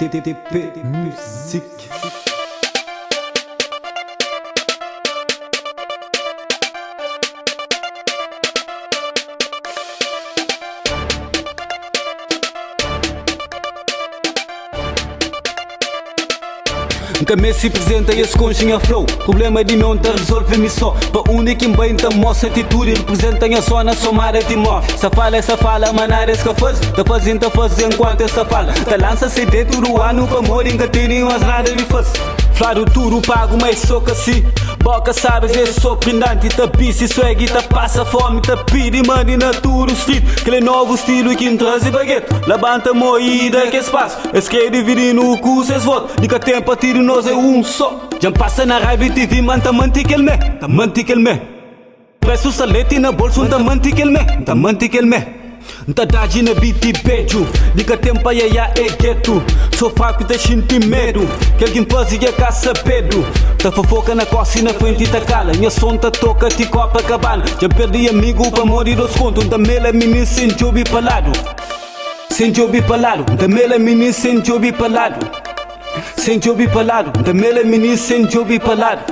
TTP Musique. Nunca me se apresenta esse conchinha flow. Problema de meu não resolve-me só. Para único em bem da moça atitude representem a zona somada de mó. Essa fala, maneira que faz. Tá fazendo enquanto essa fala. Tá lança se dentro do ano para morrer que tem umas nada de faz. Flaro tudo pago, mas só que assim. Boca sabes, é surpreendente. Tá bici, swag, tá passa fome. Tá pide, money na tudo street. Aquele novo estilo que traz e baguete. Levanta moída que espaço. Esquerda dividindo o cu, cês votos. Dica tempo, tiro nós é um só. Já passa na raiva e TV, man, tá mantique ele me. Tá mantique ele me. Preço salete na bolsa, tá mantique ele me. Tá mantique ele me. Tá dagi na beat e beijo. Dica tempo, ia é gueto. Sou fraco, tá senti medo. Que alguém faz e a caça Pedro. Tá fofoca na costa e na frente tá cala. Minha som tá toca, te copa cabana. Já perdi amigo pra morrer dos contos. Da mela mini sem jobi palado. Sem jobi palado. Da mela mini sem jobi palado. Sem jobi palado. Da mela mini sem jobi palado.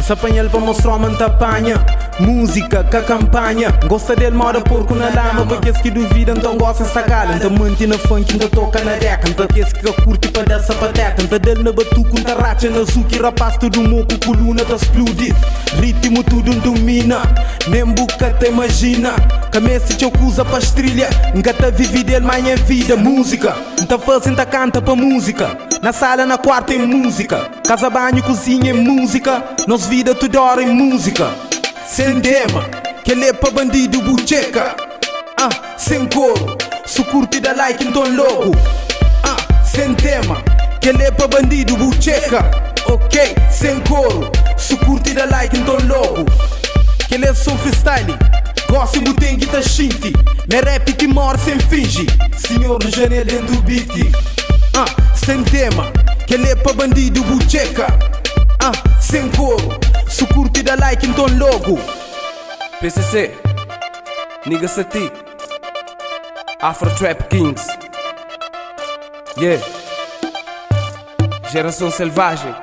Se apanha ele para mostrar uma apanha. Música que campanha. Gosta dele mora porco na lama. Porque esse que duvida então gosta essa gala. Então mante na funk, então toca na deca. Então esse que curte para dar sapateca. Então dele na batuca, então racha na suki. Rapaz tudo moco, coluna tá explodir. Ritmo tudo domina. Nem boca te imagina. Camisa que eu usa para estrilha. Nunca te vive dele manhã vida. Música, então fazendo tá canta para música. Na sala, na quarta em música. Casa, banho, cozinha em música. Nos vida tudo hora em música. Sem tema, que ele é pra bandido bucheca. Sem coro, se curte dá like então logo. Sem tema, que ele é pra bandido bucheca. Ok, sem coro, se curte dá like então logo. Que ele é só freestyle, gosto de tem que tá shinty. Me rap que mora sem finge. Senhor do janela dentro do beat. Sem tema, que ele é pra bandido bucheca. Sem coro, se curte dá like então logo. PCC, Nigga Sati, Afro Trap Kings. Yeah, Geração Selvagem.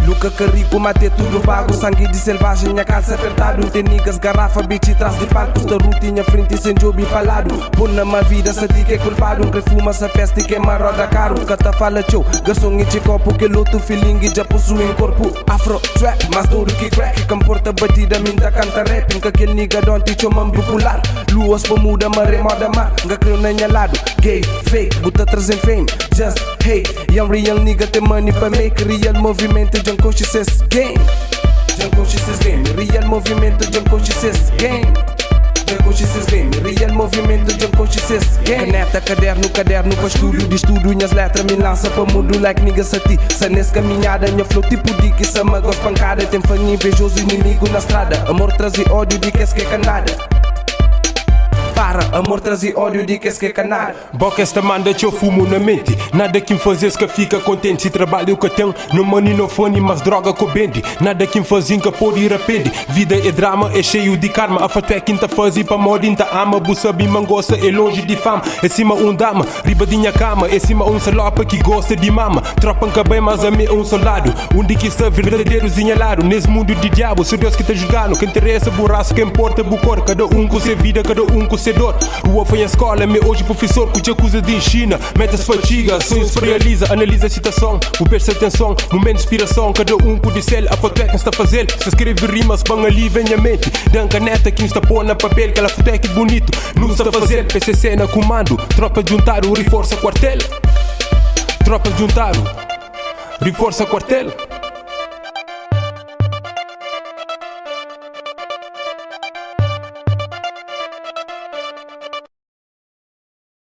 Luca Carrico, mate tudo pago. Sangue de selvagem, minha casa apertado. Tem niggas, garrafa, bitch trás de palcos. Da rutinha frente sem job empalado. Pô na minha vida, sati que é culpado. Um refuma essa festa e queima roda caro. Cata fala show, garçom e copo. Que luto feeling e já possui em corpo. Afro trap, mais duro que crack. Comporta batida, minta canta rap. Que aquele nigga don't teach man popular. Luas pra muda, maré, moda mar. Nga creu na minha lado. Gay, fake, buta trazem fame. Just hate, young real nigga tem money pra make. Real movimento, John Conscious Game. John Conscious Game. Real movimento, John Conscious Game. John Conscious Game. Real movimento, John Conscious Game. Caneta, caderno pra estúdio. De estúdio, minhas letras me lança pra mundo like nigga sati. Se nesse caminhada, minha flow tipo de que se magos pancada. Tem fã invejoso, inimigo na estrada. Amor traz ódio de que é canada. Para, amor traz ódio de que é canada. Boca esta manda que eu fumo na mente. Nada que me fazes que fica contente. Se trabalho que eu tenho, no money no fone, mas droga que eu bende. Nada que me fazem que pode ir a pende. Vida é drama, é cheio de karma. A fato é quinta faz e pra moda tá ama. Bussa bem mangoça, é longe de fama. É cima dama, ribadinha cama. É cima salopa que gosta de mama. Tropa que bem, mas a mim soldado. Onde que está verdadeiro zinhalado. Nesse mundo de diabo, se Deus que tá julgando. Que interessa burraço, que importa bucor. Cada um com sua vida, cada um com seu dor. Rua foi a escola, me hoje professor. Que te acusa de China, metas fatiga. Sonhos se realiza, analisa a citação. O presta atenção, momento de inspiração. Cada um com dissel, a foto é que está a fazer. Se escreve rimas, bang ali vem a mente. Dan caneta que está pôr na papel. Aquela foto é que bonito, não está a fazer. PCC na comando, tropa de juntar, reforça quartel. Tropa de juntar, reforça quartel.